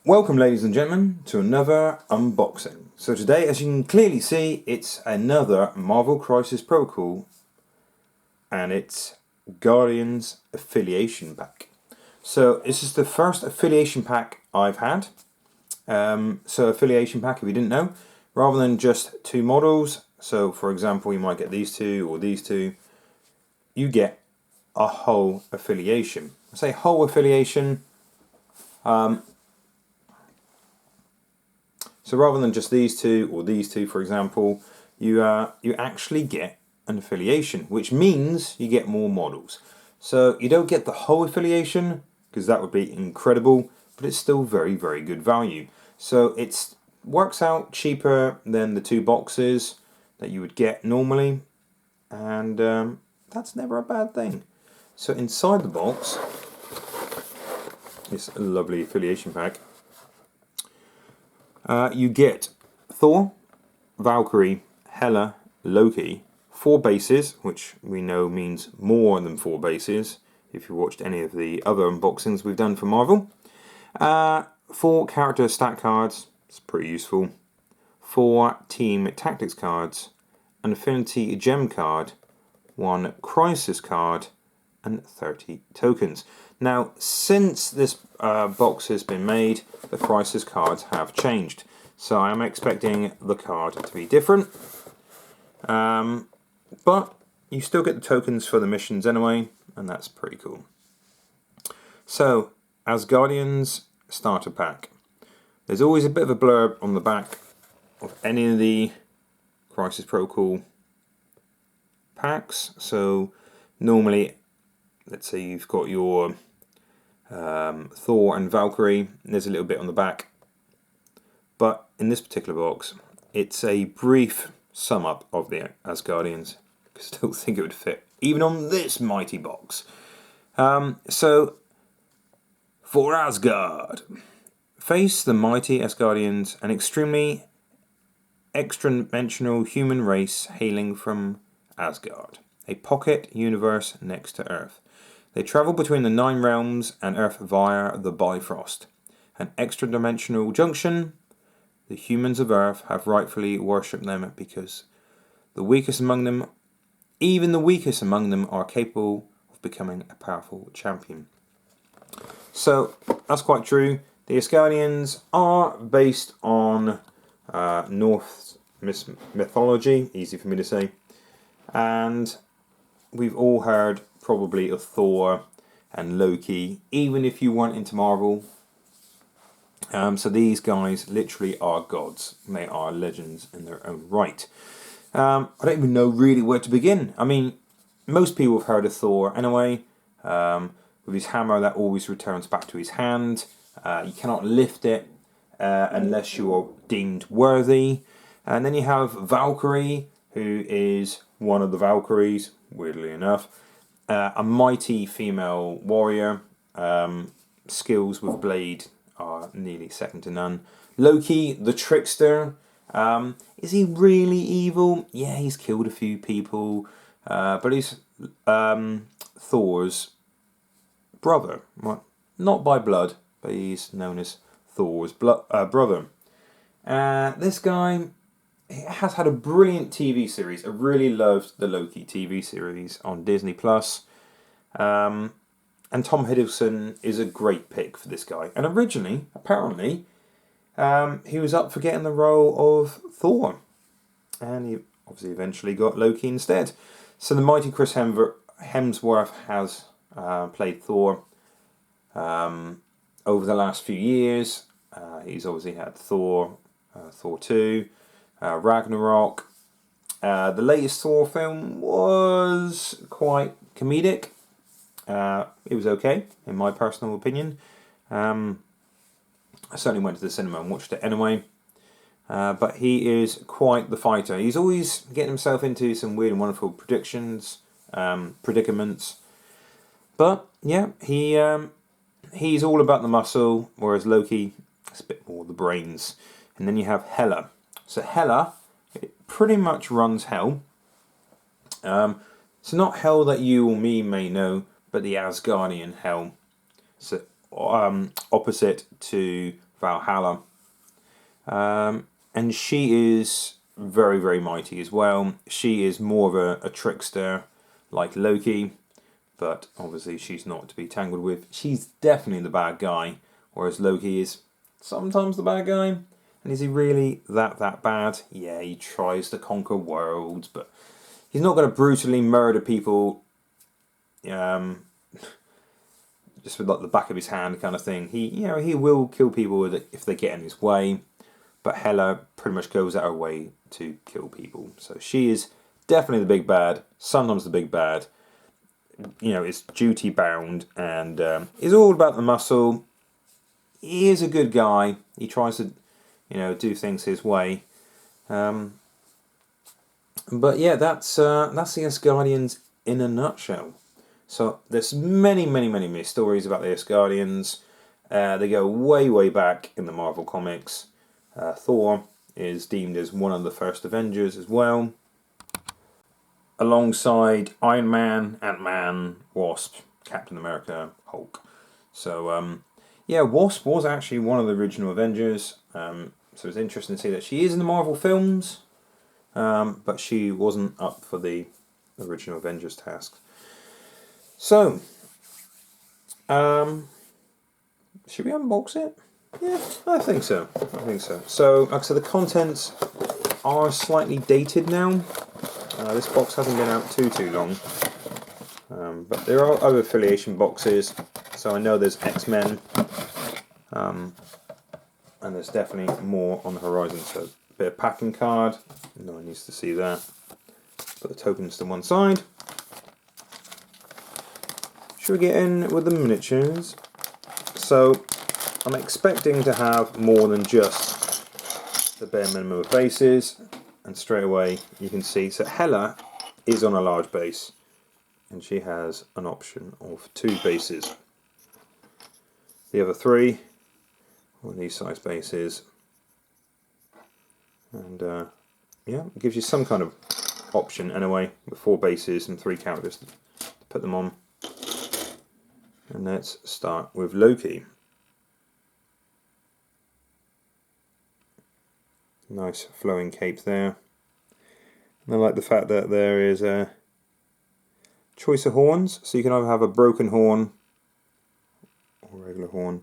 Welcome, ladies and gentlemen, to another unboxing. So today, as you can clearly see, it's another Marvel Crisis Protocol, and it's Guardians Affiliation Pack. So this is the first affiliation pack I've had. So affiliation pack, if you didn't know, rather than just two models, so for example you might get these two or these two, you get a whole affiliation. I say whole affiliation, so rather than just these two or these two, for example, you actually get an affiliation, which means you get more models. So you don't get the whole affiliation, because that would be incredible, but it's still very, very good value. So it works out cheaper than the two boxes that you would get normally, and that's never a bad thing. So inside the box, this lovely affiliation pack, you get Thor, Valkyrie, Hela, Loki, 4 bases, which we know means more than 4 bases, if you watched any of the other unboxings we've done for Marvel. 4 character stat cards, it's pretty useful. 4 team tactics cards, an affinity gem card, 1 crisis card, and 30 tokens. Now, since this box has been made, the crisis cards have changed. So I am expecting the card to be different. But you still get the tokens for the missions anyway, and that's pretty cool. So, Asgardians Starter Pack. There's always a bit of a blurb on the back of any of the Crisis Protocol packs. So, normally, let's say you've got your Thor and Valkyrie, there's a little bit on the back. But in this particular box, it's a brief sum up of the Asgardians. I still think it would fit, even on this mighty box. So, for Asgard, face the mighty Asgardians, an extremely extra-dimensional human race hailing from Asgard, a pocket universe next to Earth. They travel between the 9 realms and Earth via the Bifrost, an extra-dimensional junction. The humans of Earth have rightfully worshipped them because the weakest among them, even the weakest among them, are capable of becoming a powerful champion. So that's quite true. The Asgardians are based on Norse mythology, easy for me to say, and we've all heard probably of Thor and Loki, even if you weren't into Marvel. So these guys literally are gods. They are legends in their own right. I don't even know really where to begin. I mean, most people have heard of Thor anyway, with his hammer that always returns back to his hand. You cannot lift it unless you are deemed worthy. And then you have Valkyrie, who is one of the Valkyries, weirdly enough. A mighty female warrior. Skills with blade are nearly second to none. Loki, the trickster. Is he really evil? Yeah, he's killed a few people. But he's Thor's brother. Well, not by blood, but he's known as Thor's brother. This guy has had a brilliant TV series. I really loved the Loki TV series on Disney+. And Tom Hiddleston is a great pick for this guy. And originally, apparently, he was up for getting the role of Thor. And he obviously eventually got Loki instead. So the mighty Chris Hemsworth has played Thor over the last few years. He's obviously had Thor, Thor 2, Ragnarok. The latest Thor film was quite comedic. It was okay, in my personal opinion. I certainly went to the cinema and watched it anyway. But he is quite the fighter. He's always getting himself into some weird and wonderful predicaments. But yeah, he's all about the muscle, whereas Loki is a bit more the brains. And then you have Hela. So Hela, it pretty much runs hell. So not hell that you or me may know, but the Asgardian hell. So opposite to Valhalla. And she is very, very mighty as well. She is more of a trickster like Loki, but obviously she's not to be tangled with. She's definitely the bad guy, whereas Loki is sometimes the bad guy. And is he really that bad? Yeah, he tries to conquer worlds, but he's not going to brutally murder people just with like the back of his hand kind of thing. He will kill people if they get in his way, but Hela pretty much goes out her way to kill people. So she is definitely the big bad, sometimes the big bad. Is duty bound and is all about the muscle. He is a good guy. He tries to, do things his way. But yeah, that's the Asgardians in a nutshell. So there's many stories about the Asgardians. They go way, way back in the Marvel comics. Thor is deemed as one of the first Avengers as well, alongside Iron Man, Ant-Man, Wasp, Captain America, Hulk. So Wasp was actually one of the original Avengers. So it's interesting to see that she is in the Marvel films, but she wasn't up for the original Avengers task. So, should we unbox it? Yeah, I think so. So, like I said, the contents are slightly dated now. This box hasn't been out too long. But there are other affiliation boxes. So I know there's X-Men. And there's definitely more on the horizon. So, a bit of packing card. No one needs to see that. Put the tokens to one side. Should we get in with the miniatures? So, I'm expecting to have more than just the bare minimum of bases. And straight away, you can see, so Hela is on a large base. And she has an option of 2 bases. The other 3 are these size bases. And it gives you some kind of option anyway, with 4 bases and 3 characters to put them on. And let's start with Loki. Nice flowing cape there. And I like the fact that there is a choice of horns, so you can either have a broken horn or a regular horn.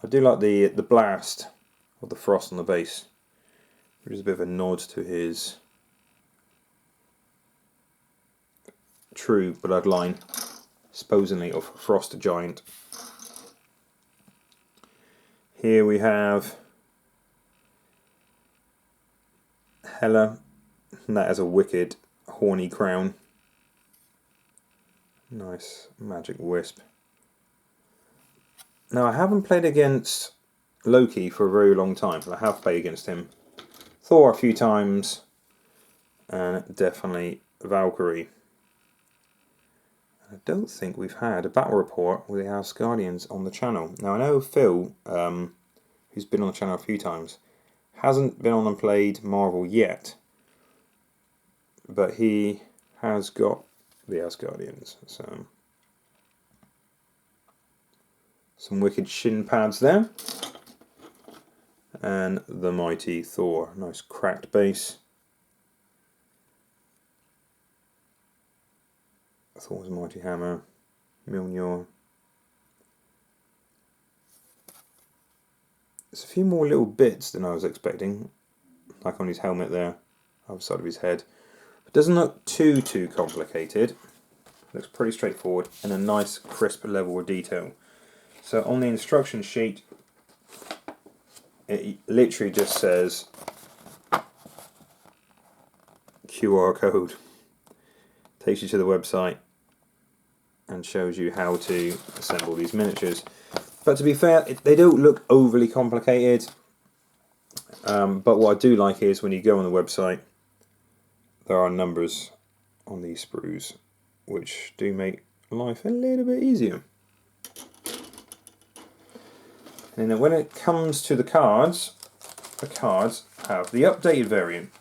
I do like the blast of the frost on the base, which is a bit of a nod to his true bloodline, supposedly of Frost Giant. Here we have Hela, and that is a wicked horny crown. Nice magic wisp. Now, I haven't played against Loki for a very long time, but I have played against him. Thor a few times, and definitely Valkyrie. I don't think we've had a battle report with the Asgardians on the channel. Now, I know Phil, who's been on the channel a few times, hasn't been on and played Marvel yet, but he has got the Asgardians. So, some wicked shin pads there. And the mighty Thor. Nice cracked base. Thor's mighty hammer. Mjolnir. There's a few more little bits than I was expecting. Like on his helmet there. Other side of his head. It doesn't look too complicated. Looks pretty straightforward. And a nice crisp level of detail. So on the instruction sheet, it literally just says QR code. Takes you to the website and shows you how to assemble these miniatures. But to be fair, they don't look overly complicated. But what I do like is when you go on the website, there are numbers on these sprues, which do make life a little bit easier. And then when it comes to the cards have the updated variant.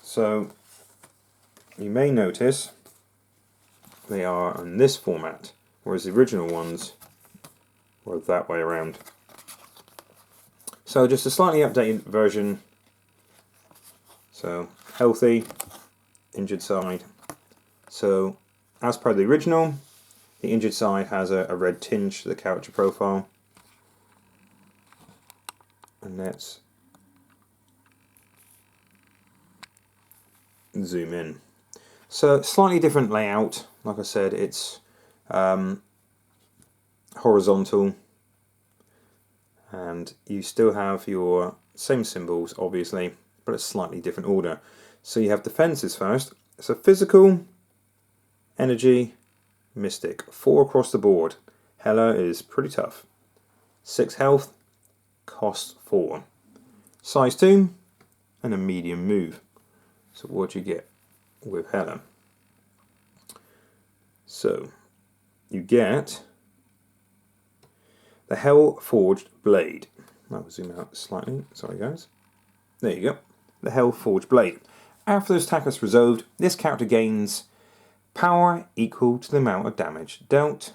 So you may notice they are in this format, whereas the original ones or that way around. So just a slightly updated version. So healthy, injured side. So as per the original, the injured side has a red tinge to the character profile. And let's zoom in. So slightly different layout. Like I said, it's horizontal, and you still have your same symbols, obviously, but a slightly different order. So you have defenses first. So physical, energy, mystic, 4 across the board. Hela is pretty tough. 6 health, cost 4. Size 2, and a medium move. So what do you get with Hela? So you get the Hell Forged Blade. I'll zoom out slightly, sorry guys. There you go. The Hell Forged Blade. After this attack is resolved, this character gains power equal to the amount of damage dealt.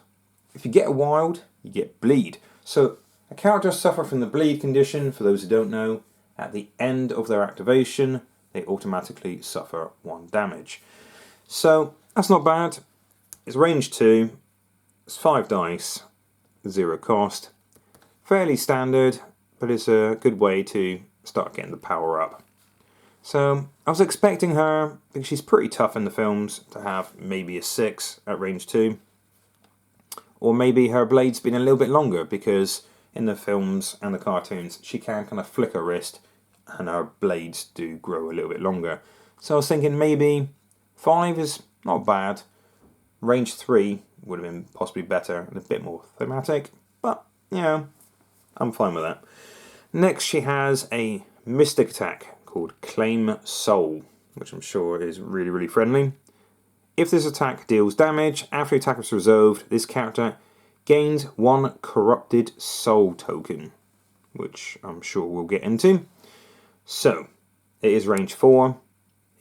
If you get a wild, you get bleed. So a character suffers from the bleed condition, for those who don't know. At the end of their activation, they automatically suffer 1 damage. So that's not bad. It's range 2, it's 5 dice, 0 cost. Fairly standard, but it's a good way to start getting the power up. So I was expecting her, because she's pretty tough in the films, to have maybe a 6 at range 2. Or maybe her blade's been a little bit longer, because in the films and the cartoons she can kind of flick her wrist and her blades do grow a little bit longer. So I was thinking maybe 5 is not bad. Range 3 would have been possibly better and a bit more thematic, but you know, I'm fine with that. Next she has a mystic attack called Claim Soul, which I'm sure is really, really friendly. If this attack deals damage, after the attack is resolved, this character gains 1 corrupted soul token, which I'm sure we'll get into. So, it is range 4,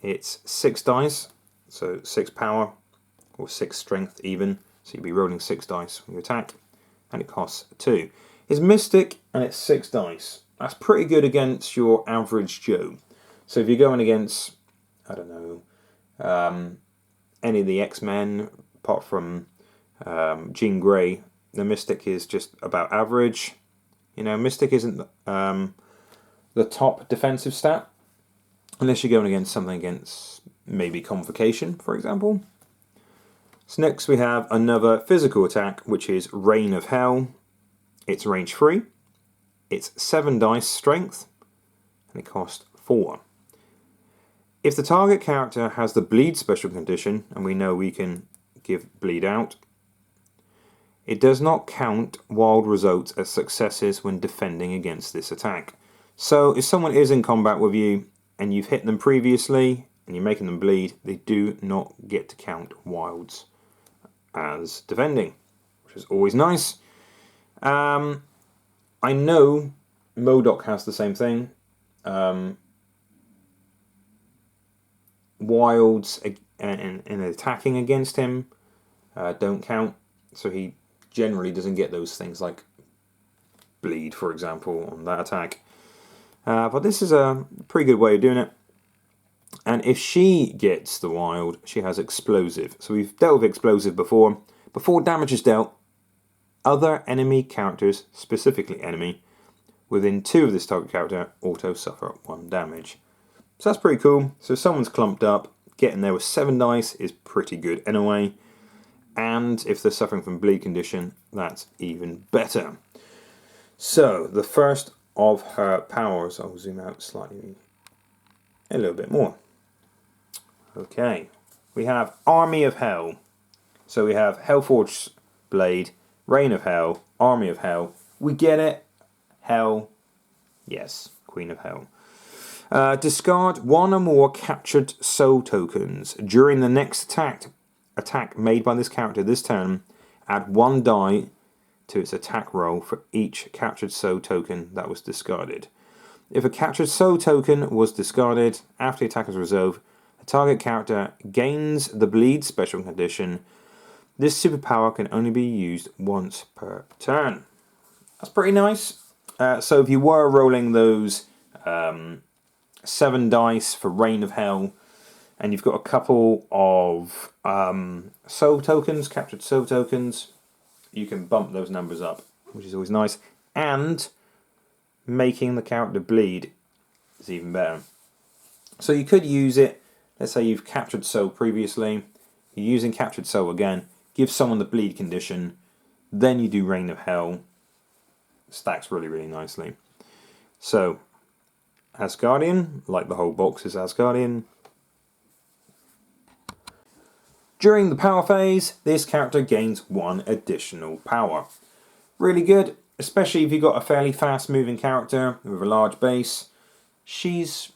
it's 6 dice, so 6 power, or 6 strength even, so you'll be rolling 6 dice when you attack, and it costs 2. It's mystic, and it's 6 dice. That's pretty good against your average Joe. So if you're going against, I don't know, any of the X-Men, apart from Jean Grey, the mystic is just about average. You know, mystic isn't the top defensive stat, unless you're going against something against maybe Convocation, for example. So next we have another physical attack, which is Reign of Hell. It's range 3, it's 7 dice strength, and it costs 4. If the target character has the bleed special condition, and we know we can give bleed out, it does not count wild results as successes when defending against this attack. So if someone is in combat with you and you've hit them previously and you're making them bleed, they do not get to count wilds as defending, which is always nice. I know MODOK has the same thing. Wilds in attacking against him don't count, so he generally doesn't get those things like bleed, for example, on that attack. But this is a pretty good way of doing it. And if she gets the wild, she has explosive. So we've dealt with explosive before. Before damage is dealt, other enemy characters, specifically enemy, within 2 of this target character auto suffer 1 damage. So that's pretty cool. So if someone's clumped up, getting there with 7 dice is pretty good anyway. And if they're suffering from bleed condition, that's even better. So the first of her powers, I'll zoom out slightly, a little bit more. Okay, we have Army of Hell. So we have Hellforged Blade, Reign of Hell, Army of Hell. We get it. Hell, yes, Queen of Hell. Discard 1 or more captured soul tokens. During the next attack made by this character this turn, add 1 die to its attack roll for each captured soul token that was discarded. If a captured soul token was discarded after the attack is resolved, the target character gains the bleed special condition. This superpower can only be used once per turn. That's pretty nice. So if you were rolling those 7 dice for Reign of Hell, and you've got a couple of soul tokens, captured soul tokens, you can bump those numbers up, which is always nice. And making the character bleed is even better. So you could use it, let's say you've captured soul previously, you're using captured soul again, give someone the bleed condition, then you do Reign of Hell. Stacks really, really nicely. So, Asgardian, like the whole box is Asgardian. During the power phase, this character gains 1 additional power. Really good, especially if you've got a fairly fast moving character with a large base. She's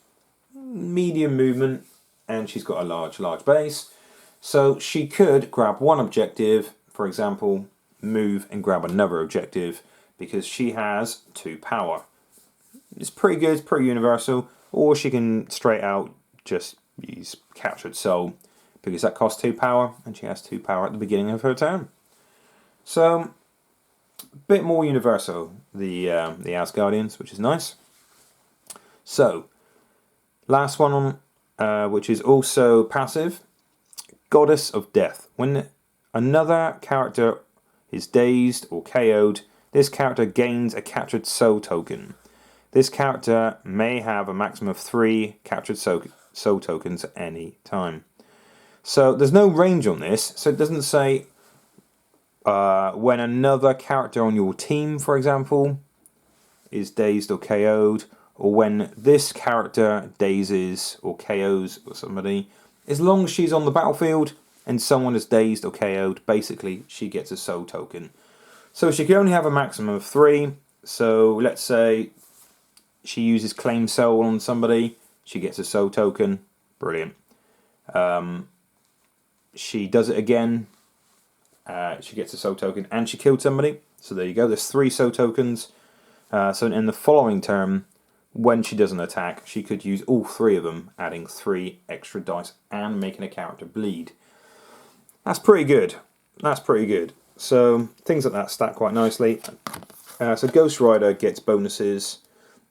medium movement and she's got a large base. So she could grab 1 objective, for example, move and grab another objective, because she has 2 power. It's pretty good, it's pretty universal. Or she can straight out just use Captured Soul, because that costs 2 power, and she has 2 power at the beginning of her turn. So, a bit more universal, the Asgardians, which is nice. So, last one on, which is also passive, Goddess of Death. When another character is dazed or KO'd, this character gains a captured soul token. This character may have a maximum of 3 captured soul tokens at any time. So there's no range on this, so it doesn't say when another character on your team, for example, is dazed or KO'd, or when this character dazes or KOs somebody. As long as she's on the battlefield and someone is dazed or KO'd, basically she gets a soul token. So she can only have a maximum of 3. So let's say she uses Claim Soul on somebody, she gets a soul token. Brilliant. She does it again, she gets a soul token, and she killed somebody. So there you go, there's 3 soul tokens. So in the following turn, when she does an attack, she could use all 3 of them, adding 3 extra dice and making a character bleed. That's pretty good. That's pretty good. So things like that stack quite nicely. So Ghost Rider gets bonuses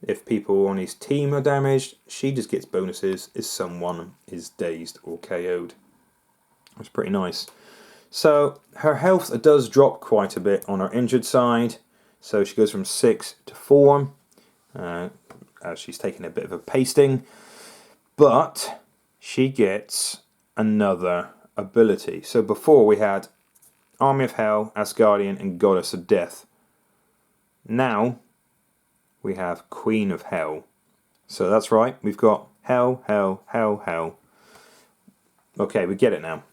if people on his team are damaged. She just gets bonuses if someone is dazed or KO'd. That's pretty nice. So her health does drop quite a bit on her injured side. So she goes from 6 to 4. As she's taking a bit of a pasting. But she gets another ability. So before we had Army of Hell, Asgardian, and Goddess of Death. Now we have Queen of Hell. So that's right, we've got Hell, Hell, Hell, Hell. Okay, we get it now.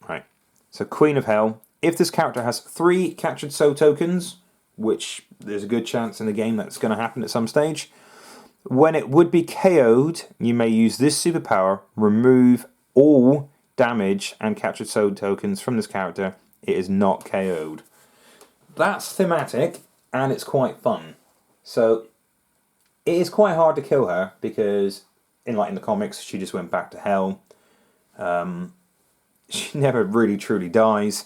Right. So Queen of Hell. If this character has 3 captured soul tokens, which there's a good chance in the game that's going to happen at some stage, when it would be KO'd, you may use this superpower, remove all damage and captured soul tokens from this character. It is not KO'd. That's thematic, and it's quite fun. So it is quite hard to kill her, because in the comics, she just went back to hell. She never really truly dies.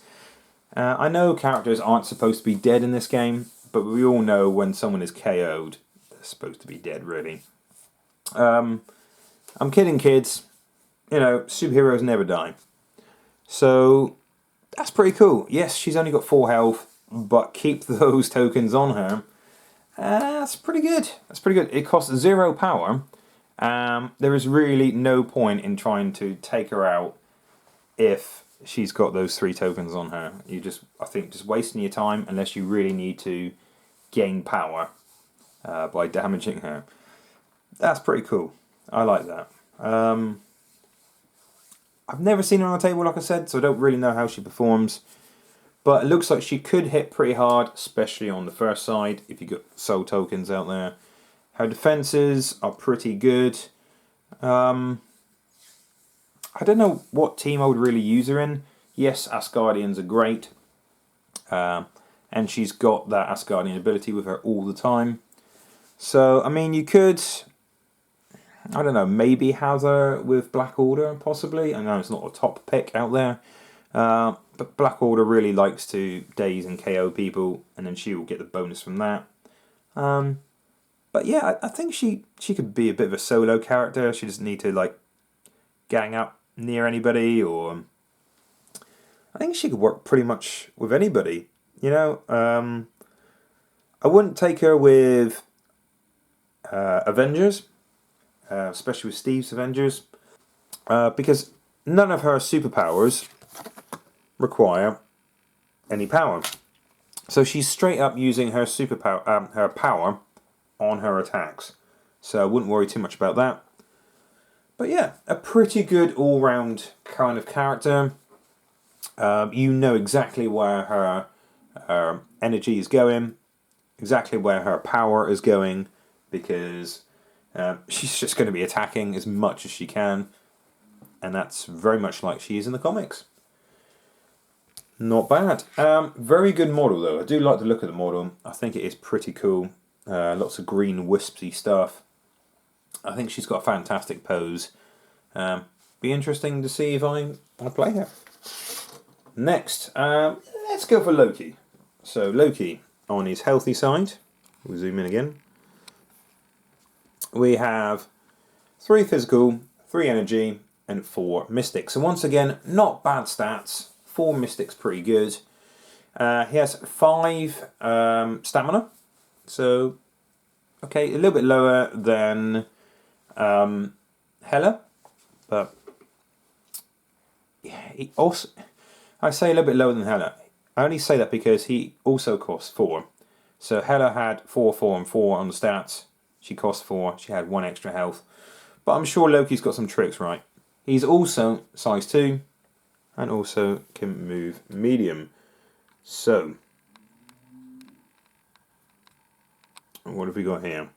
I know characters aren't supposed to be dead in this game, but we all know when someone is KO'd, they're supposed to be dead, really. I'm kidding, kids. You know, superheroes never die. So that's pretty cool. Yes, she's only got 4 health, but keep those tokens on her. That's pretty good. That's pretty good. It costs 0 power. There is really no point in trying to take her out if she's got those 3 tokens on her. I think just wasting your time unless you really need to gain power by damaging her. That's pretty cool. I like that. I've never seen her on the table, like I said, so I don't really know how she performs. But it looks like she could hit pretty hard, especially on the first side, if you got soul tokens out there. Her defenses are pretty good. I don't know what team I would really use her in. Yes, Asgardians are great. And she's got that Asgardian ability with her all the time. So, I mean, you could, I don't know, maybe have her with Black Order, possibly. I know it's not a top pick out there. But Black Order really likes to daze and KO people, and then she will get the bonus from that. But yeah, I think she could be a bit of a solo character. She doesn't need to like gang up near anybody, or I think she could work pretty much with anybody. You know, I wouldn't take her with Avengers, especially with Steve's Avengers, because none of her superpowers require any power. So she's straight up using her superpower, her power, on her attacks. So I wouldn't worry too much about that. But yeah, a pretty good all-round kind of character. You know exactly where her energy is going, exactly where her power is going, because she's just going to be attacking as much as she can, and that's very much like she is in the comics. Not bad. Very good model though. I do like the look of the model. I think it is pretty cool. Lots of green wispy stuff. I think she's got a fantastic pose. Be interesting to see if I play her. Next, let's go for Loki. So Loki, on his healthy side, we'll zoom in again. We have 3 physical, 3 energy, and 4 mystics. So once again, not bad stats. 4 mystics, pretty good. He has 5 stamina. So, okay, a little bit lower than Hela, but yeah, he also, I say a little bit lower than Hela. I only say that because he also costs 4. So Hela had 4, 4, and 4 on the stats. She cost 4. She had 1 extra health. But I'm sure Loki's got some tricks right. He's also size 2 and also can move medium. So, what have we got here?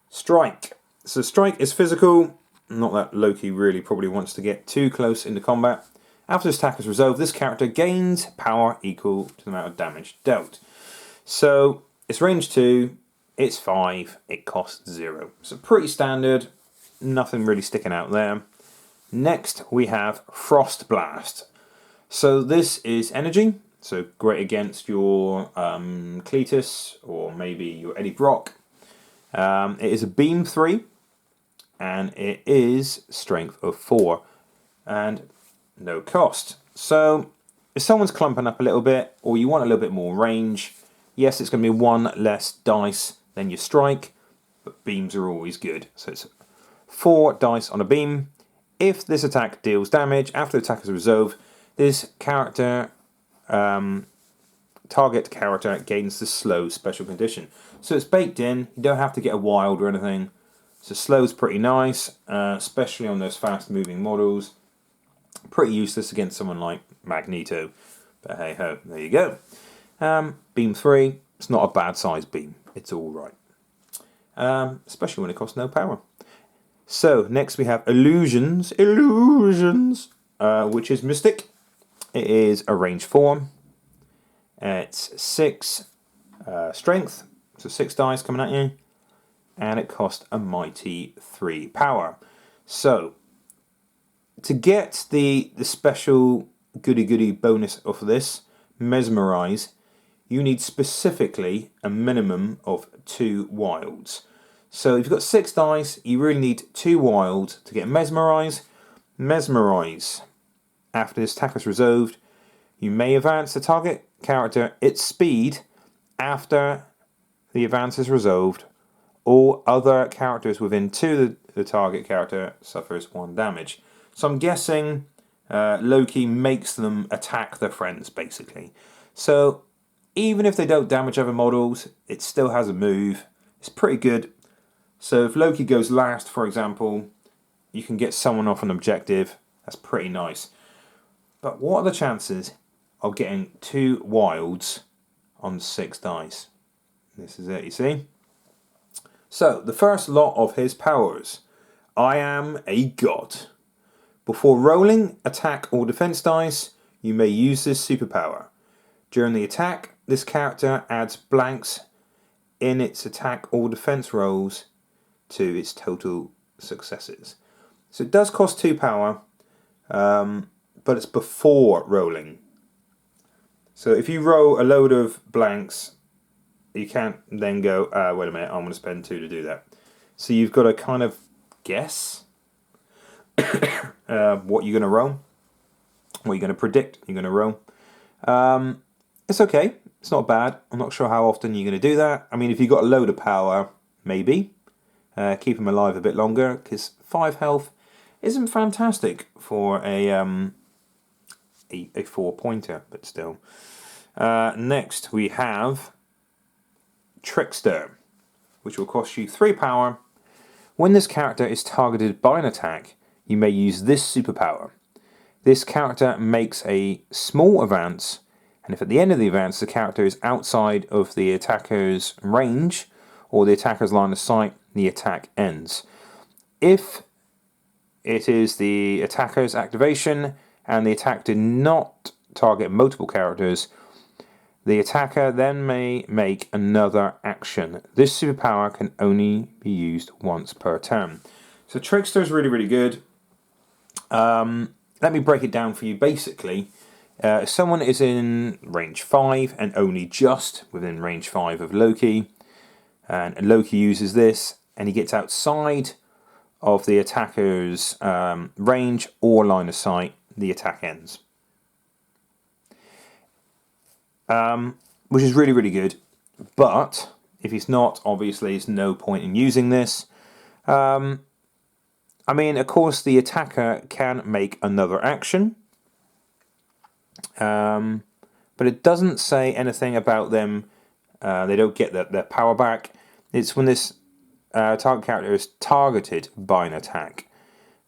Strike. So strike is physical. Not that Loki really probably wants to get too close into combat. After this attack is resolved, this character gains power equal to the amount of damage dealt. So it's range 2, it's 5, it costs 0. So pretty standard, nothing really sticking out there. Next we have Frost Blast. So this is energy, so great against your Cletus or maybe your Eddie Brock. It is a beam 3 and it is strength of 4 and no cost. So if someone's clumping up a little bit or you want a little bit more range, yes, it's going to be 1 less dice than your strike, but beams are always good. So it's 4 dice on a beam. If this attack deals damage after the attack is resolved, this character, target character gains the slow special condition. So it's baked in, you don't have to get a wild or anything. So slow's pretty nice, especially on those fast moving models. Pretty useless against someone like Magneto. But hey ho, there you go. Beam 3, it's not a bad size beam. It's alright. Especially when it costs no power. So, next we have Illusions. Illusions! Which is Mystic. It is a range 4. It's 6 strength. So 6 dice coming at you. And it costs a mighty 3 power. So, to get the special goody-goody bonus of this, Mesmerize, you need specifically a minimum of 2 wilds. So if you've got 6 dice, you really need 2 wilds to get Mesmerize. Mesmerize. After this attack is resolved, you may advance the target character its speed after the advance is resolved. All other characters within 2 of the target character suffers 1 damage. So I'm guessing Loki makes them attack their friends, basically. So even if they don't damage other models, it still has a move. It's pretty good. So if Loki goes last, for example, you can get someone off an objective. That's pretty nice. But what are the chances of getting 2 wilds on 6 dice? This is it, you see? So, the first lot of his powers. I am a god. Before rolling attack or defense dice, you may use this superpower. During the attack, this character adds blanks in its attack or defense rolls to its total successes. So it does cost 2 power, but it's before rolling. So if you roll a load of blanks, You can't then go, wait a minute, I'm going to spend 2 to do that. So you've got to kind of guess what you're going to roll, what you're going to predict you're going to roll. It's okay. It's not bad. I'm not sure how often you're going to do that. I mean, if you've got a load of power, maybe. Keep him alive a bit longer, because 5 health isn't fantastic for a 4-pointer, but still. Next, we have Trickster, which will cost you 3 power. When this character is targeted by an attack, you may use this superpower. This character makes a small advance, and if at the end of the advance the character is outside of the attacker's range or the attacker's line of sight, the attack ends. If it is the attacker's activation and the attack did not target multiple characters, the attacker then may make another action. This superpower can only be used once per turn. So Trickster is really, really good. Let me break it down for you. Basically, if someone is in range 5 and only just within range 5 of Loki, and Loki uses this and he gets outside of the attacker's range or line of sight, the attack ends. Which is really, really good. But if he's not, obviously, there's no point in using this. I mean, of course, the attacker can make another action. But it doesn't say anything about them. They don't get their power back. It's when this target character is targeted by an attack.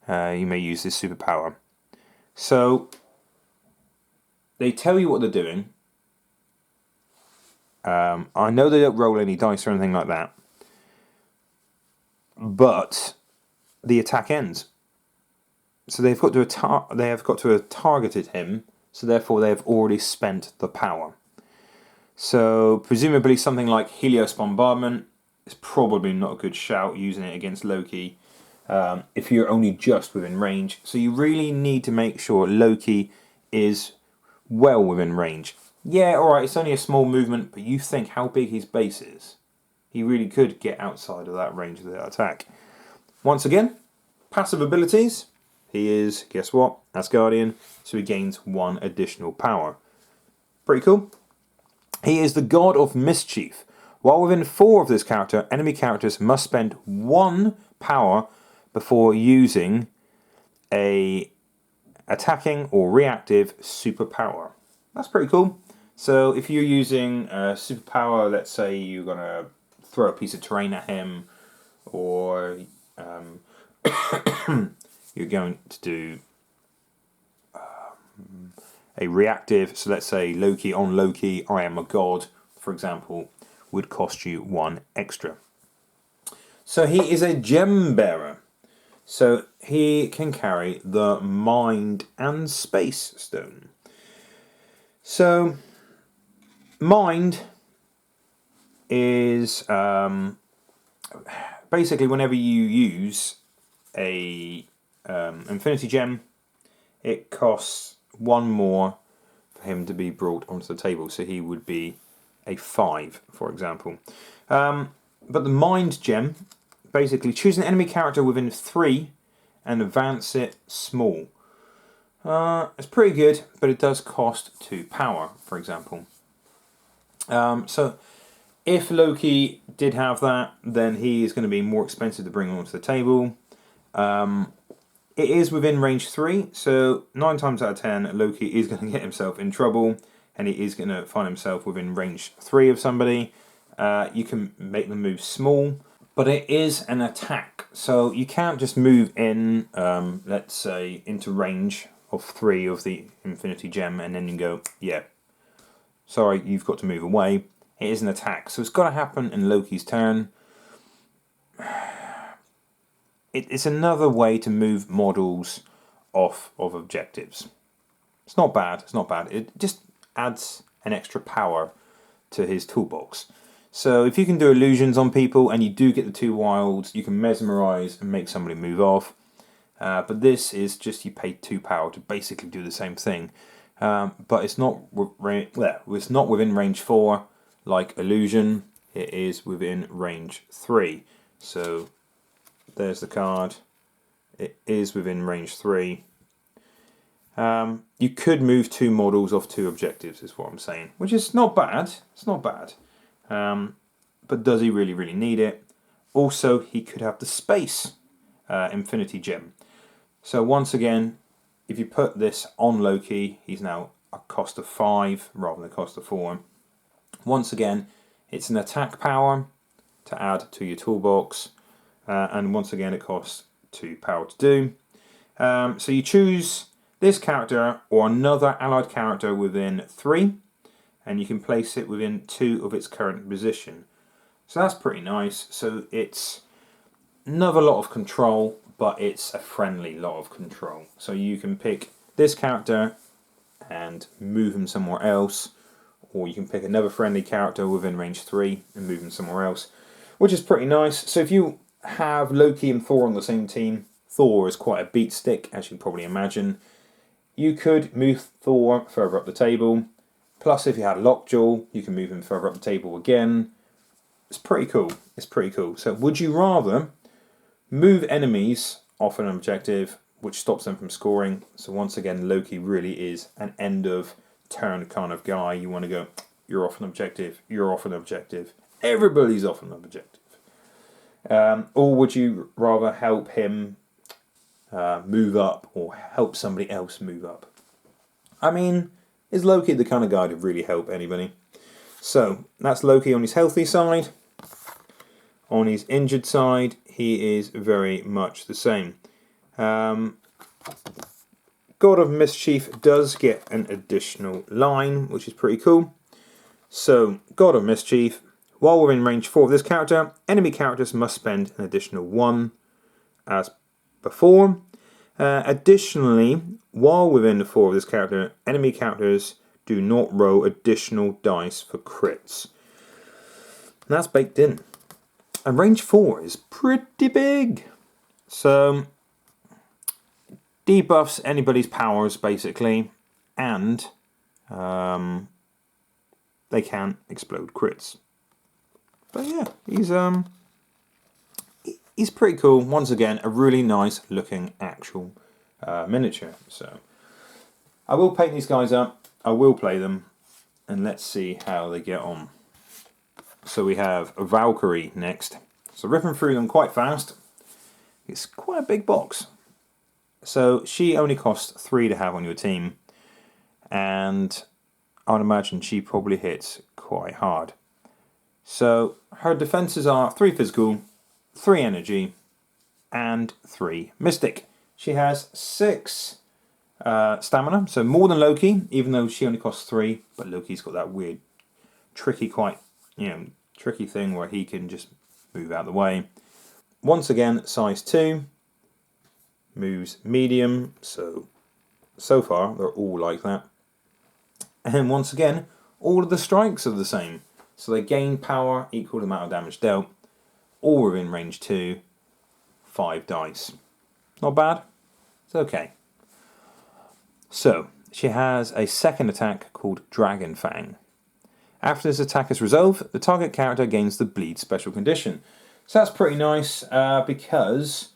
You may use this superpower. So, they tell you what they're doing. I know they don't roll any dice or anything like that. But the attack ends. So they've got to have targeted him, so therefore they have already spent the power. So presumably something like Helios Bombardment is probably not a good shout using it against Loki if you're only just within range. So you really need to make sure Loki is well within range. Yeah, alright, it's only a small movement, but you think how big his base is. He really could get outside of that range of the attack. Once again, passive abilities. He is, guess what, Asgardian, so he gains 1 additional power. Pretty cool. He is the God of Mischief. While within 4 of this character, enemy characters must spend 1 power before using a attacking or reactive superpower. That's pretty cool. So if you're using a superpower, let's say you're going to throw a piece of terrain at him, or you're going to do a reactive, so let's say Loki on Loki, I am a god, for example, would cost you 1 extra. So he is a gem bearer. So he can carry the Mind and Space Stone. So Mind is basically whenever you use a Infinity Gem, it costs 1 more for him to be brought onto the table. So he would be a 5, for example. But the Mind Gem, basically choose an enemy character within 3 and advance it small. It's pretty good, but it does cost 2 power, for example. So if Loki did have that, then he is going to be more expensive to bring onto the table. It is within range 3, so 9 times out of 10, Loki is going to get himself in trouble, and he is going to find himself within range 3 of somebody. You can make them move small, but it is an attack, so you can't just move in, let's say, into range of 3 of the Infinity Gem, and then you go, yeah, sorry, you've got to move away. It is an attack, so it's got to happen in Loki's turn. It's another way to move models off of objectives. It's not bad, it's not bad. It just adds an extra power to his toolbox. So if you can do illusions on people and you do get the 2 wilds, you can mesmerize and make somebody move off. But this is just you pay 2 power to basically do the same thing. But it's not within range 4 like illusion. it is within range 3. So there's the card. It is within range 3. You could move 2 models off 2 objectives, is what I'm saying, which is not bad. It's not bad. But does he really, really need it? Also, he could have the space Infinity Gem. So once again, if you put this on Loki, he's now a cost of 5 rather than a cost of 4. Once again, it's an attack power to add to your toolbox, and once again it costs 2 power to do. So you choose this character or another allied character within 3, and you can place it within 2 of its current position. So that's pretty nice. So it's another lot of control, but it's a friendly lot of control. So you can pick this character and move him somewhere else, or you can pick another friendly character within range 3 and move him somewhere else, which is pretty nice. So if you have Loki and Thor on the same team, Thor is quite a beat stick, as you can probably imagine. You could move Thor further up the table. Plus, if you had Lockjaw, you can move him further up the table again. It's pretty cool. It's pretty cool. So would you rather move enemies off an objective, which stops them from scoring? So once again, Loki really is an end of turn kind of guy. You want to go, you're off an objective, you're off an objective. Everybody's off an objective. Or would you rather help him move up, or help somebody else move up? I mean, is Loki the kind of guy to really help anybody? So that's Loki on his healthy side. On his injured side, he is very much the same. God of Mischief does get an additional line, which is pretty cool. So, God of Mischief, while we're in range 4 of this character, enemy characters must spend an additional 1 as before. Additionally, while within the 4 of this character, enemy characters do not roll additional dice for crits. And that's baked in. And range 4 is pretty big. So, debuffs anybody's powers, basically, and they can explode crits. But yeah, he's pretty cool. Once again, a really nice looking actual miniature. So I will paint these guys up, I will play them, and let's see how they get on. So we have a Valkyrie next. So ripping through them quite fast. It's quite a big box. So she only costs 3 to have on your team, and I would imagine she probably hits quite hard. So her defenses are 3 physical, 3 energy, and 3 mystic. She has 6 stamina, so more than Loki, even though she only costs 3. But Loki's got that weird, tricky thing where he can just move out of the way. Once again, size 2, moves medium. So far they're all like that. And once again, all of the strikes are the same. So they gain power equal to the amount of damage dealt. All within range 2, 5 dice. Not bad. It's okay. So, she has a second attack called Dragon Fang. After this attack is resolved, the target character gains the bleed special condition. So that's pretty nice, because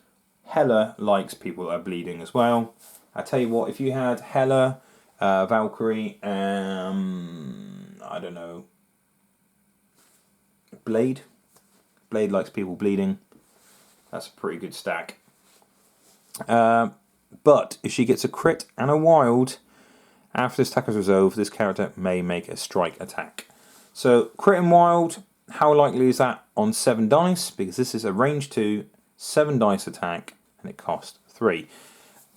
Hela likes people that are bleeding as well. I tell you what, if you had Hela, Valkyrie, I don't know, Blade likes people bleeding. That's a pretty good stack. But if she gets a crit and a wild, after this attack is resolved, this character may make a strike attack. So crit and wild, how likely is that on 7 dice? Because this is a range 2, 7 dice attack, and it costs 3.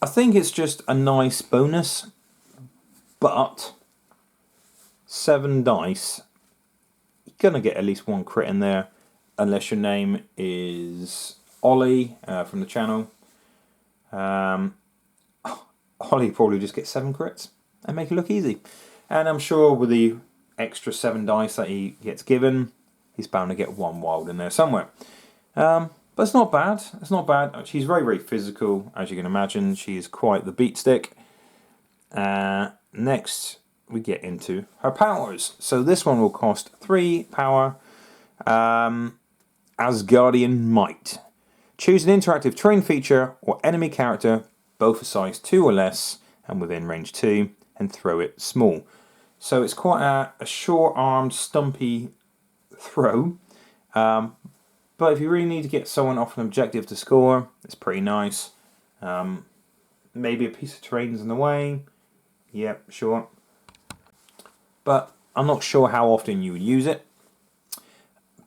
I think it's just a nice bonus, but 7 dice, you're going to get at least 1 crit in there, unless your name is Ollie from the channel. Ollie probably just gets 7 crits and make it look easy. And I'm sure with the extra 7 dice that he gets given, he's bound to get 1 wild in there somewhere. But it's not bad. It's not bad. She's very, very physical, as you can imagine. She is quite the beat stick. Next, we get into her powers. So this one will cost 3 power. Asgardian Might. Choose an interactive terrain feature or enemy character, both a size 2 or less and within range 2, and throw it small. So it's quite a short-armed, stumpy throw. But if you really need to get someone off an objective to score, it's pretty nice. Maybe a piece of terrain's in the way. Yep, sure. But I'm not sure how often you would use it.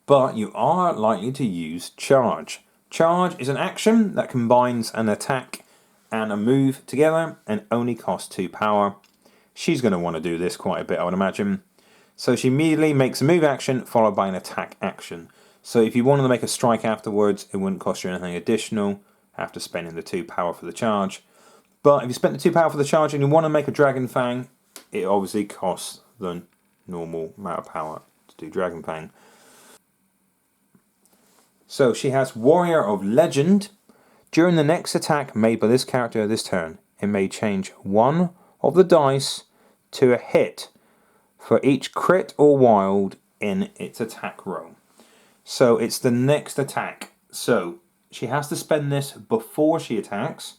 But you are likely to use Charge. Charge is an action that combines an attack and a move together and only costs 2 power. She's going to want to do this quite a bit, I would imagine. So she immediately makes a move action followed by an attack action. So if you wanted to make a strike afterwards, it wouldn't cost you anything additional after spending the 2 power for the charge. But if you spent the 2 power for the charge and you want to make a Dragon Fang, it obviously costs the normal amount of power to do Dragon Fang. So she has Warrior of Legend. During the next attack made by this character this turn, it may change one of the dice to a hit for each crit or wild in its attack roll. So it's the next attack. So she has to spend this before she attacks.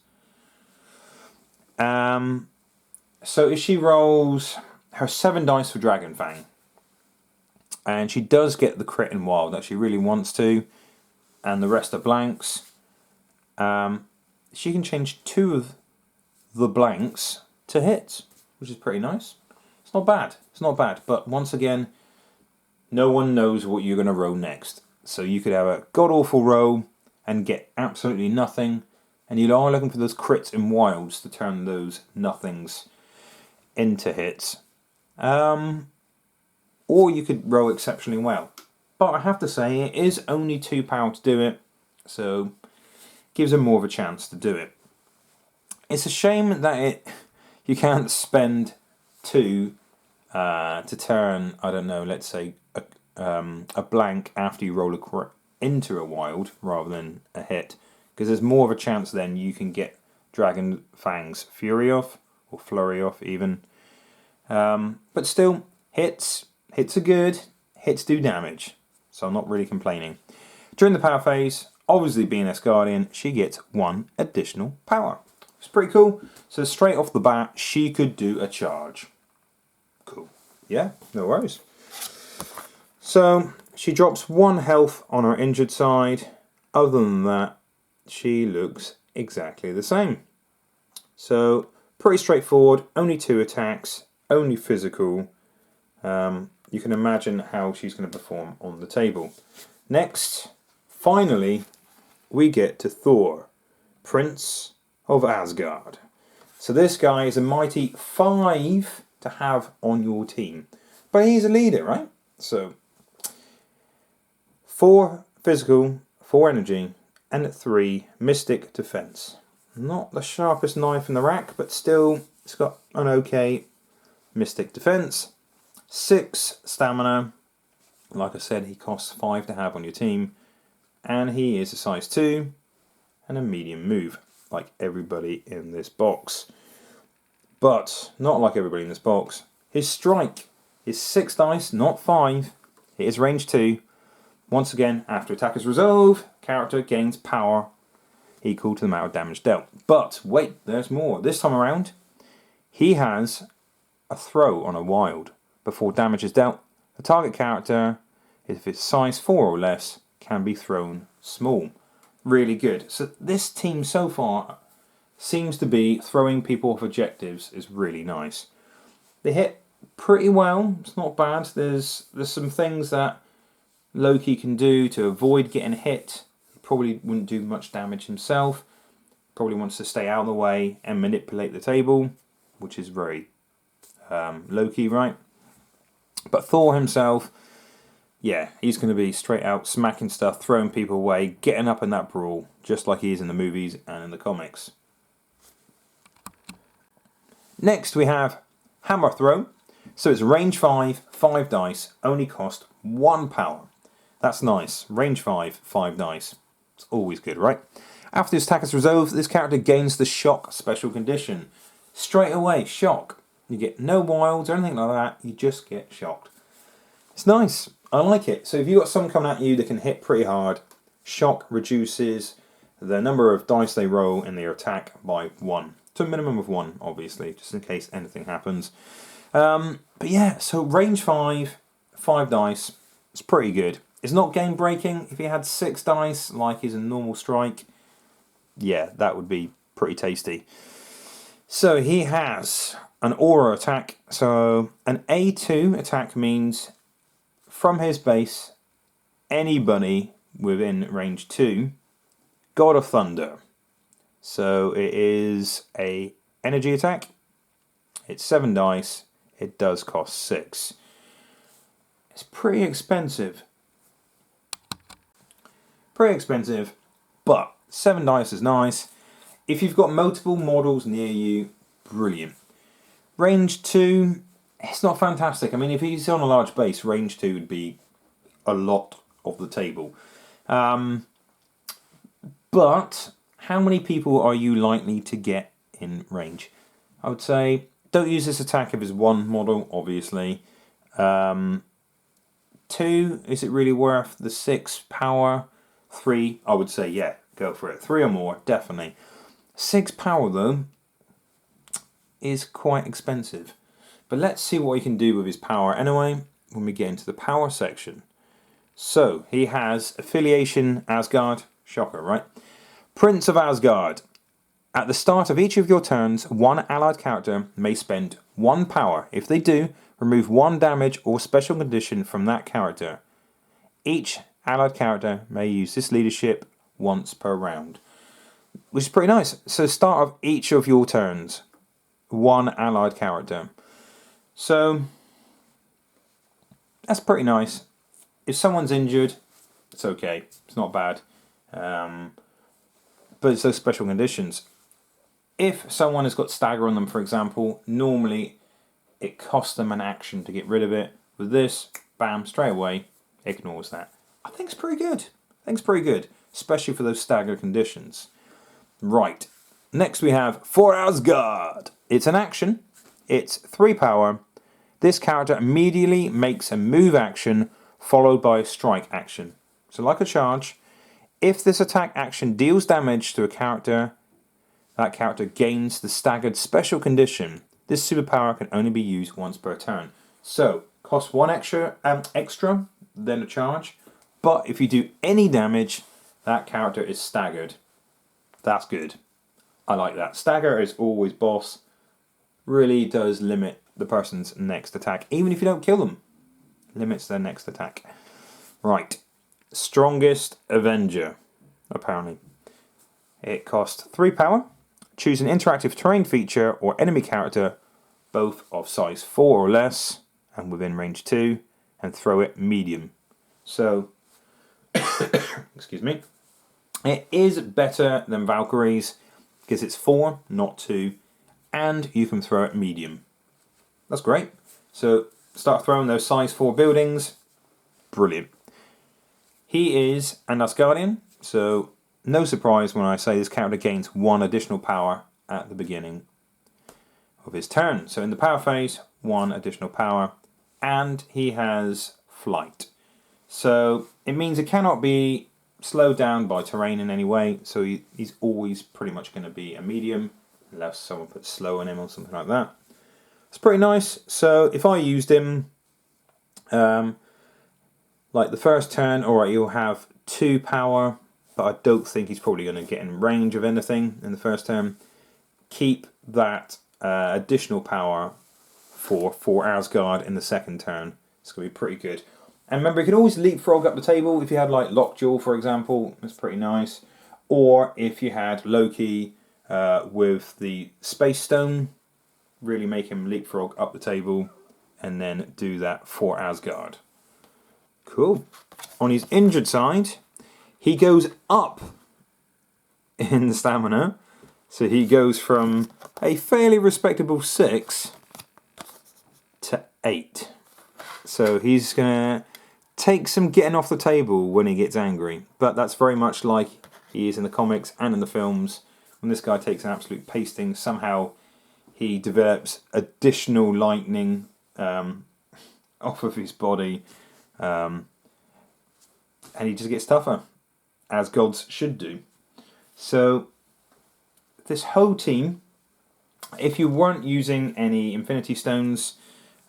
So if she rolls her 7 dice for Dragon Fang, and she does get the crit and wild that she really wants to, and the rest are blanks, she can change 2 of the blanks to hits, which is pretty nice. It's not bad. It's not bad. But once again, no one knows what you're going to roll next. So you could have a god-awful roll and get absolutely nothing, and you are looking for those crits and wilds to turn those nothings into hits. Or you could roll exceptionally well. But I have to say, it is only 2 power to do it, so gives her more of a chance to do it. It's a shame that you can't spend 2 to turn, I don't know, let's say a blank after you roll a crit into a wild rather than a hit, because there's more of a chance then you can get Dragon Fang's Fury off, or Flurry off even. But still, hits are good, hits do damage, so I'm not really complaining. During the power phase, obviously being Asgardian, she gets 1 additional power. It's pretty cool. So straight off the bat, she could do a charge. Cool. Yeah, no worries. So she drops 1 health on her injured side. Other than that, she looks exactly the same. So pretty straightforward. Only 2 attacks. Only physical. You can imagine how she's going to perform on the table. Next, finally, we get to Thor, Prince of Asgard. So this guy is a mighty 5 to have on your team. But he's a leader, right? So 4 physical, 4 energy, and 3 mystic defense. Not the sharpest knife in the rack, but still it's got an okay mystic defense. 6 stamina. Like I said, he costs 5 to have on your team. And he is a size 2 and a medium move, like everybody in this box. But not like everybody in this box. His strike is 6 dice, not 5. It is range 2. Once again, after attack is resolved, character gains power equal to the amount of damage dealt. But wait, there's more. This time around, he has a throw on a wild. Before damage is dealt, the target character, if it's size 4 or less, can be thrown small. Really good. So this team so far seems to be throwing people off objectives is really nice. They hit pretty well. It's not bad. There's some things that Loki can do to avoid getting hit. He probably wouldn't do much damage himself. Probably wants to stay out of the way and manipulate the table, which is very Loki, right? But Thor himself, yeah, he's going to be straight out smacking stuff, throwing people away, getting up in that brawl, just like he is in the movies and in the comics. Next we have Hammer Throw. So it's range 5, 5 dice, only cost 1 power. That's nice. Range 5, 5 dice. It's always good, right? After this attack is resolved, this character gains the Shock special condition. Straight away, Shock. You get no wilds or anything like that, you just get shocked. It's nice. I like it. So if you've got someone coming at you that can hit pretty hard, shock reduces the number of dice they roll in their attack by 1. To a minimum of 1, obviously, just in case anything happens. But yeah, so range 5, 5 dice, it's pretty good. It's not game breaking. If he had 6 dice, like is a normal strike, yeah, that would be pretty tasty. So he has an aura attack. So an A2 attack means from his base, anybody within range 2, God of Thunder. So it is a energy attack. It's 7 dice. It does cost 6. It's pretty expensive. But 7 dice is nice. If you've got multiple models near you, brilliant. Range 2, it's not fantastic. I mean, if he's on a large base, range 2 would be a lot of the table. But how many people are you likely to get in range? I would say don't use this attack if it's 1 model, obviously. 2, is it really worth the 6 power? 3, I would say, yeah, go for it. 3 or more, definitely. 6 power, though, is quite expensive. But let's see what he can do with his power anyway when we get into the power section. So, he has Affiliation Asgard. Shocker, right? Prince of Asgard. At the start of each of your turns, one allied character may spend 1 power. If they do, remove 1 damage or special condition from that character. Each allied character may use this leadership once per round, which is pretty nice. So start of each of your turns, 1 allied character. So that's pretty nice. If someone's injured, it's okay. It's not bad. But it's those special conditions. If someone has got stagger on them, for example, normally it costs them an action to get rid of it. With this, bam, straight away, ignores that. I think it's pretty good. Especially for those stagger conditions. Right. Next we have For Asgard. It's an action. It's 3 power. This character immediately makes a move action followed by a strike action. So like a charge, if this attack action deals damage to a character, that character gains the staggered special condition. This superpower can only be used once per turn. So, costs 1 extra than a charge. But if you do any damage, that character is staggered. That's good. I like that. Stagger is always boss. Really does limit the person's next attack. Even if you don't kill them. Limits their next attack. Right. Strongest Avenger, apparently. It costs 3 power. Choose an interactive terrain feature or enemy character, both of size 4 or less, and within range 2, and throw it medium. So, excuse me. It is better than Valkyries, because it's 4, not 2, and you can throw it medium. That's great. So, start throwing those size 4 buildings. Brilliant. He is an Asgardian, so no surprise when I say this character gains 1 additional power at the beginning of his turn. So in the power phase, 1 additional power, and he has flight. So it means it cannot be slowed down by terrain in any way, so he's always pretty much going to be a medium, unless someone puts slow on him or something like that. It's pretty nice. So if I used him, like the first turn, alright, you'll have 2 power, but I don't think he's probably going to get in range of anything in the first turn. Keep that additional power for Asgard in the second turn. It's going to be pretty good. And remember, you can always leapfrog up the table if you had like Lockjaw, for example. That's pretty nice. Or if you had Loki with the Space Stone, really make him leapfrog up the table and then do that for Asgard. Cool. On his injured side, he goes up in the stamina. So he goes from a fairly respectable 6 to 8. So he's going to take some getting off the table when he gets angry. But that's very much like he is in the comics and in the films. When this guy takes an absolute pasting, somehow he develops additional lightning off of his body. And he just gets tougher, as gods should do. So this whole team, if you weren't using any Infinity Stones,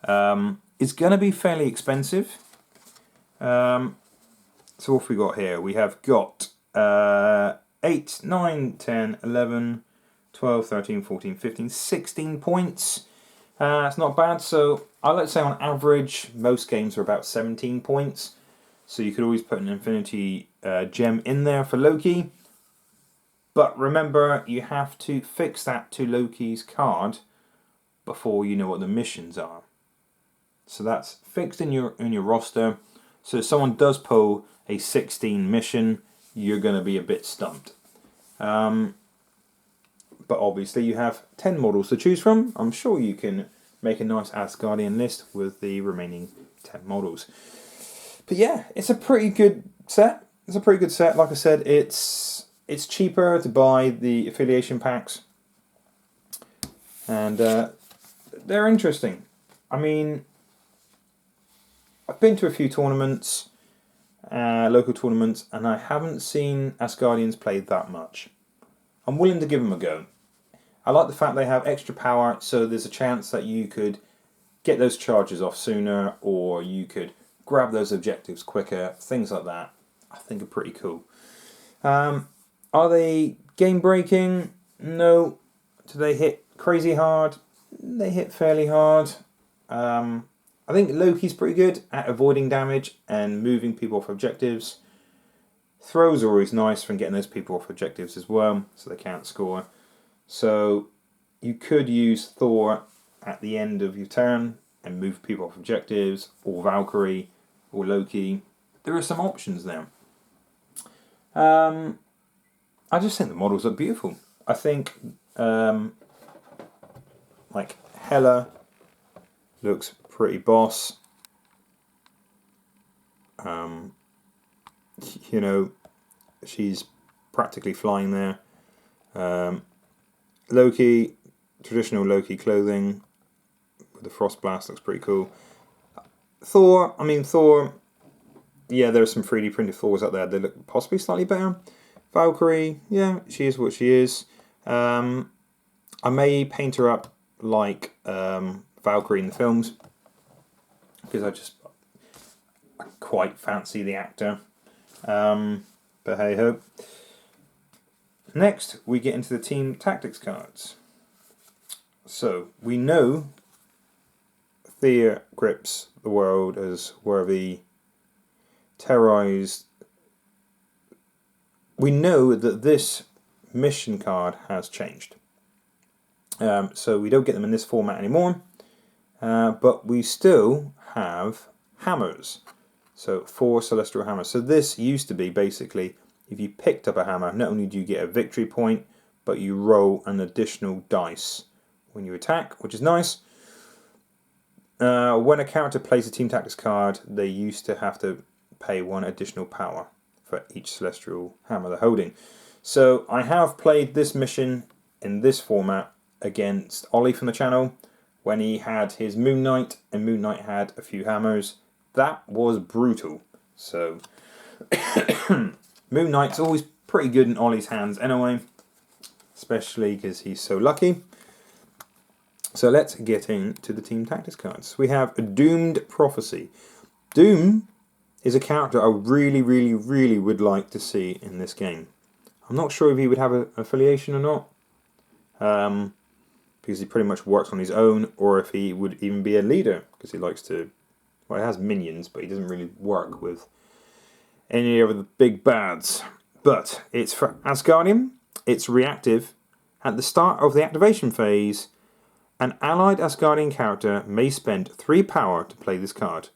is going to be fairly expensive. So what have we got here? We have got 8, 9, 10, 11, 12, 13, 14, 15, 16 points. It's not bad. So I like to say on average, most games are about 17 points. So you could always put an Infinity Gem in there for Loki. But remember, you have to fix that to Loki's card before you know what the missions are. So that's fixed in your roster. So if someone does pull a 16 mission, you're going to be a bit stumped. But obviously you have 10 models to choose from. I'm sure you can make a nice Asgardian list with the remaining 10 models. But yeah, it's a pretty good set. Like I said, it's cheaper to buy the affiliation packs. And they're interesting. I mean, I've been to a few tournaments, local tournaments, and I haven't seen Asgardians play that much. I'm willing to give them a go. I like the fact they have extra power, so there's a chance that you could get those charges off sooner, or you could grab those objectives quicker, things like that. I think are pretty cool. Are they game breaking? No. Do they hit crazy hard? They hit fairly hard. I think Loki's pretty good at avoiding damage and moving people off objectives. Throws are always nice from getting those people off objectives as well, so they can't score. So you could use Thor at the end of your turn and move people off objectives, or Valkyrie, or Loki. There are some options there. I just think the models look beautiful. I think like Hela looks pretty boss. You know, she's practically flying there. Loki, traditional Loki clothing with the frost blast looks pretty cool. Thor, yeah, there are some 3D printed Thors out there. They look possibly slightly better. Valkyrie, yeah, she is what she is. I may paint her up like Valkyrie in the films, because I quite fancy the actor. But hey ho. Next, we get into the team tactics cards. So we know Thea grips the world as worthy, terrorized. We know that this mission card has changed. So we don't get them in this format anymore. But we still have hammers. So 4 celestial hammers. So this used to be basically, if you picked up a hammer, not only do you get a victory point, but you roll an additional dice when you attack, which is nice. When a character plays a team tactics card, they used to have to pay 1 additional power for each celestial hammer they're holding. So I have played this mission in this format against Ollie from the channel when he had his Moon Knight, and Moon Knight had a few hammers. That was brutal. So Moon Knight's always pretty good in Ollie's hands anyway, especially because he's so lucky. So let's get into the team tactics cards. We have a Doomed Prophecy. Doom is a character I really, really, really would like to see in this game. I'm not sure if he would have an affiliation or not, because he pretty much works on his own, or if he would even be a leader, because he likes to, well, he has minions, but he doesn't really work with any of the big bads. But it's for Asgardian, it's reactive. At the start of the activation phase, an allied Asgardian character may spend 3 power to play this card.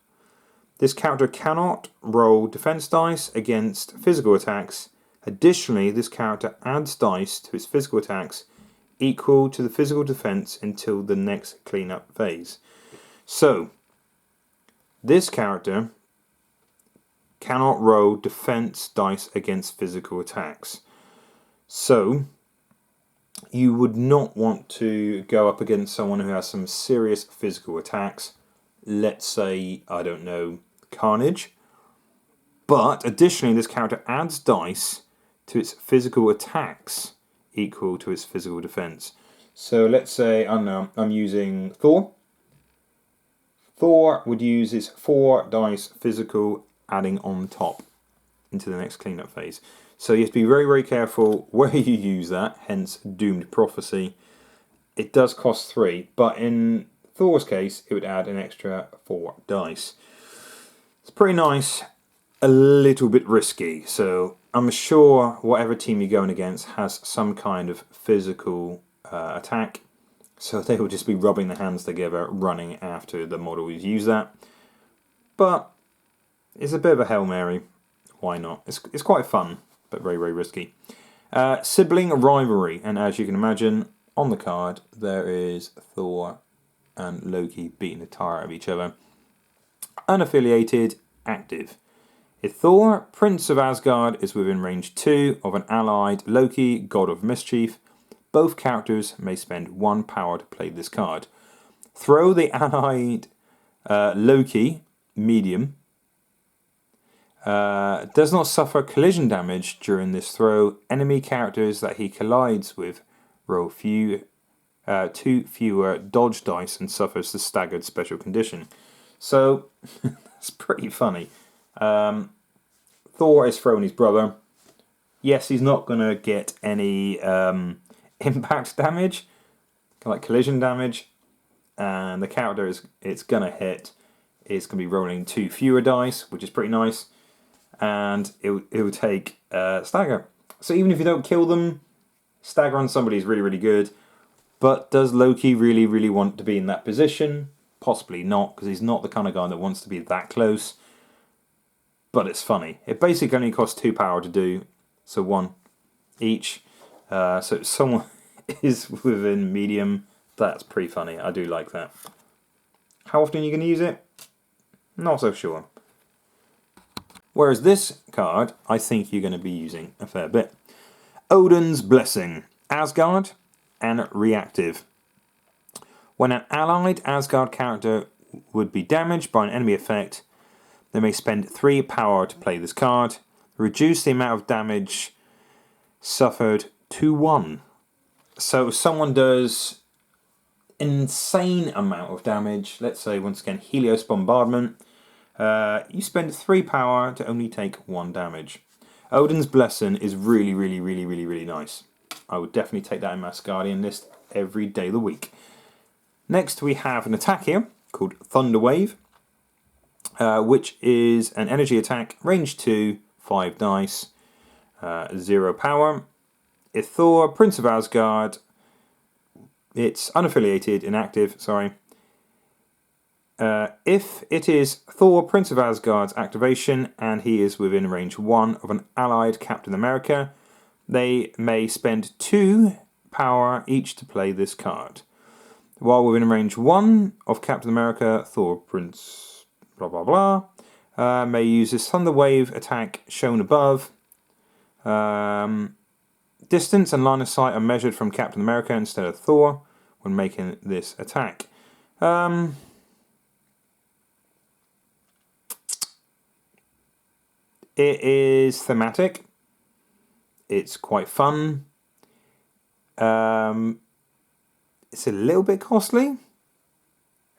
This character cannot roll defense dice against physical attacks. Additionally, this character adds dice to his physical attacks equal to the physical defense until the next cleanup phase. So, this character cannot roll defense dice against physical attacks. So, you would not want to go up against someone who has some serious physical attacks. Let's say, I don't know, Carnage. But additionally, this character adds dice to its physical attacks equal to its physical defense. So let's say, I don't know, I'm using Thor. Thor would use his 4 dice physical adding on top into the next cleanup phase. So you have to be very, very careful where you use that, hence Doomed Prophecy. It does cost 3, but in Thor's case, it would add an extra 4 dice. It's pretty nice, a little bit risky. So I'm sure whatever team you're going against has some kind of physical attack. So they will just be rubbing their hands together, running after the model who's used that. But it's a bit of a Hail Mary. Why not? It's quite fun, but very, very risky. Sibling rivalry. And as you can imagine, on the card, there is Thor and Loki beating the tar out of each other. Unaffiliated, active. If Thor, Prince of Asgard, is within range 2 of an allied Loki, God of Mischief, both characters may spend 1 power to play this card. Throw the allied Loki, medium, does not suffer collision damage during this throw. Enemy characters that he collides with roll 2 fewer dodge dice and suffers the staggered special condition. So, it's pretty funny. Thor is throwing his brother. Yes, he's not going to get any impact damage, like collision damage, and the character it's going to hit is going to be rolling 2 fewer dice, which is pretty nice, and it will take stagger. So even if you don't kill them, stagger on somebody is really, really good. But does Loki really, really want to be in that position? Possibly not, because he's not the kind of guy that wants to be that close. But it's funny. It basically only costs 2 power to do, so 1 each. So if someone is within medium, that's pretty funny. I do like that. How often are you going to use it? Not so sure. Whereas this card, I think you're going to be using a fair bit. Odin's Blessing. Asgard and reactive. When an allied Asgard character would be damaged by an enemy effect, they may spend 3 power to play this card. Reduce the amount of damage suffered to 1. So if someone does an insane amount of damage, let's say once again Helios Bombardment, you spend 3 power to only take 1 damage. Odin's Blessing is really, really, really, really, really nice. I would definitely take that in my Asgardian list every day of the week. Next we have an attack here called Thunder Wave, which is an energy attack, range 2, 5 dice, 0 power. If Thor, Prince of Asgard, it's unaffiliated, inactive, sorry. If it is Thor, Prince of Asgard's activation, and he is within range 1 of an allied Captain America, they may spend 2 power each to play this card. While within range 1 of Captain America, Thor, Prince, blah blah blah, may use his Thunder Wave attack shown above. Distance and line of sight are measured from Captain America instead of Thor when making this attack. It is thematic. It's quite fun. It's a little bit costly.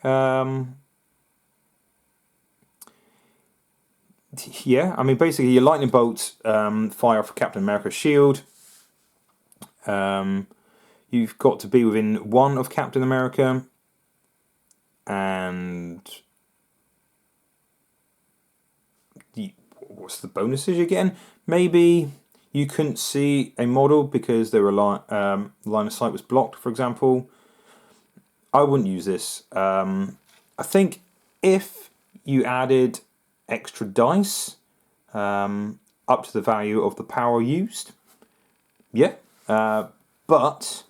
Yeah, I mean, basically your lightning bolts fire off Captain America's shield. You've got to be within 1 of Captain America, and what's the bonuses you're getting? Maybe you couldn't see a model because there were line of sight was blocked, for example. I wouldn't use this. I think if you added extra dice up to the value of the power used, yeah. But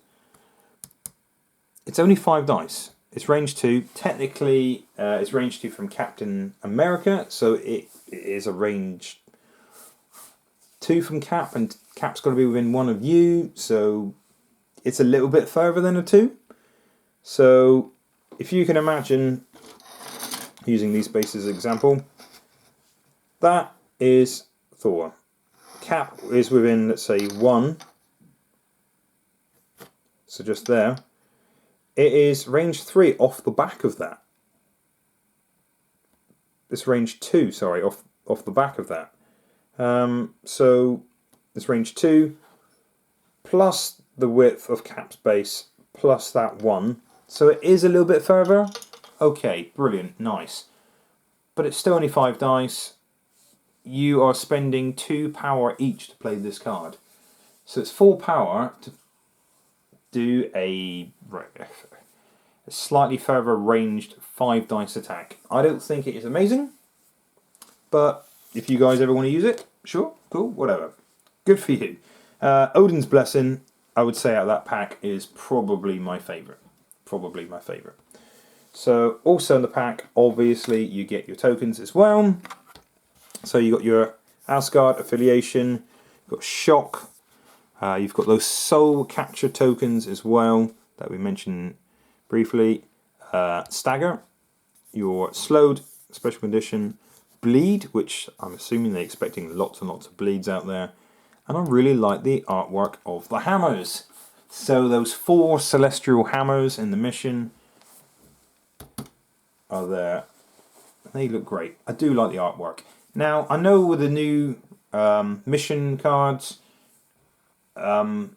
it's only 5 dice. It's range 2. Technically, it's range 2 from Captain America, so it is a range 2 from Cap, and Cap's got to be within 1 of you, so it's a little bit further than a 2. So if you can imagine, using these bases as an example, that is Thor. Cap is within, let's say, 1. So just there. It is range 3 off the back of that. It's range 2, sorry, off the back of that. So it's range 2 plus the width of Cap's base plus that 1. So it is a little bit further. Okay, brilliant, nice. But it's still only 5 dice. You are spending 2 power each to play this card. So it's 4 power to do a slightly further ranged 5 dice attack. I don't think it is amazing, but if you guys ever want to use it, sure, cool, whatever. Good for you. Odin's Blessing, I would say out of that pack, is probably my favourite. Probably my favourite. So also in the pack, obviously, you get your tokens as well. So you got your Asgard Affiliation, you've got Shock, you've got those Soul Capture tokens as well that we mentioned briefly. Stagger, your Slowed Special Condition, Bleed, which I'm assuming they're expecting lots and lots of bleeds out there. And I really like the artwork of the hammers. So those 4 celestial hammers in the mission are there. They look great. I do like the artwork. Now, I know with the new mission cards, some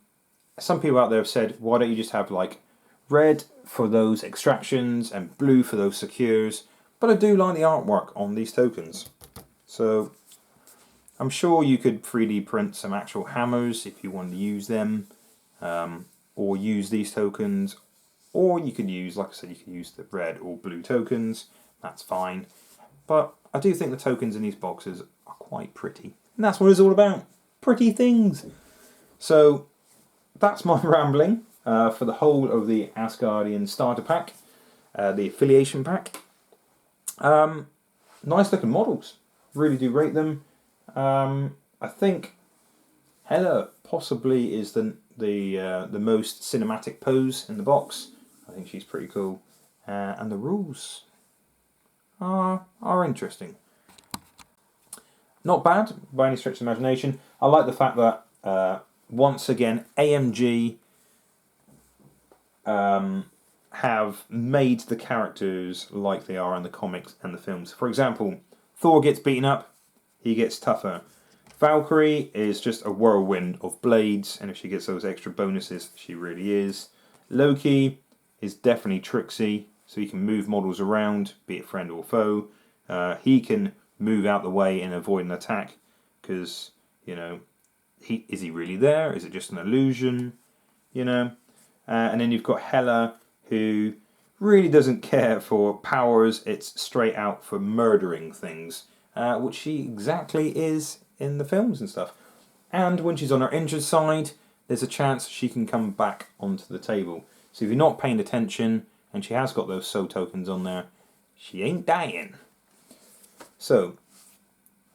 people out there have said, why don't you just have like red for those extractions and blue for those secures? But I do like the artwork on these tokens. So I'm sure you could 3D print some actual hammers if you wanted to use them, or use these tokens, or you could use, like I said, you could use the red or blue tokens. That's fine. But I do think the tokens in these boxes are quite pretty. And that's what it's all about. Pretty things. So that's my rambling for the whole of the Asgardian starter pack. The affiliation pack. Nice looking models. Really do rate them. I think Hela possibly is the most cinematic pose in the box. I think she's pretty cool. And the rules are interesting. Not bad by any stretch of the imagination. I like the fact that once again AMG have made the characters like they are in the comics and the films. For example, Thor gets beaten up, he gets tougher. Valkyrie is just a whirlwind of blades, and if she gets those extra bonuses, she really is. Loki is definitely tricksy, so he can move models around, be it friend or foe. He can move out the way and avoid an attack, because, you know, is he really there? Is it just an illusion? You know? And then you've got Hela, who really doesn't care for powers. It's straight out for murdering things, which she exactly is in the films and stuff. And when she's on her injured side, there's a chance she can come back onto the table. So if you're not paying attention, and she has got those soul tokens on there, she ain't dying. So,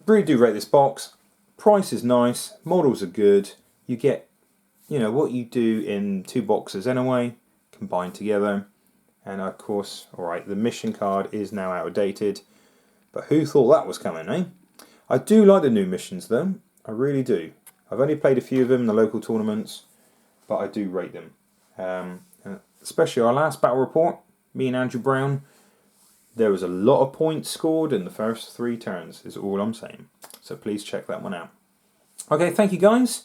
really do rate this box. Price is nice, models are good. You get, you know, what you do in 2 boxes anyway, combined together. And of course, alright, the mission card is now outdated. But who thought that was coming, eh? I do like the new missions though, I really do. I've only played a few of them in the local tournaments, but I do rate them. Especially our last battle report, me and Andrew Brown, there was a lot of points scored in the first 3 turns, is all I'm saying. So please check that one out. Okay, thank you guys.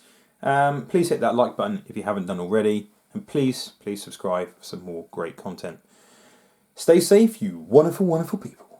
Please hit that like button if you haven't done already. And please subscribe for some more great content. Stay safe, you wonderful, wonderful people.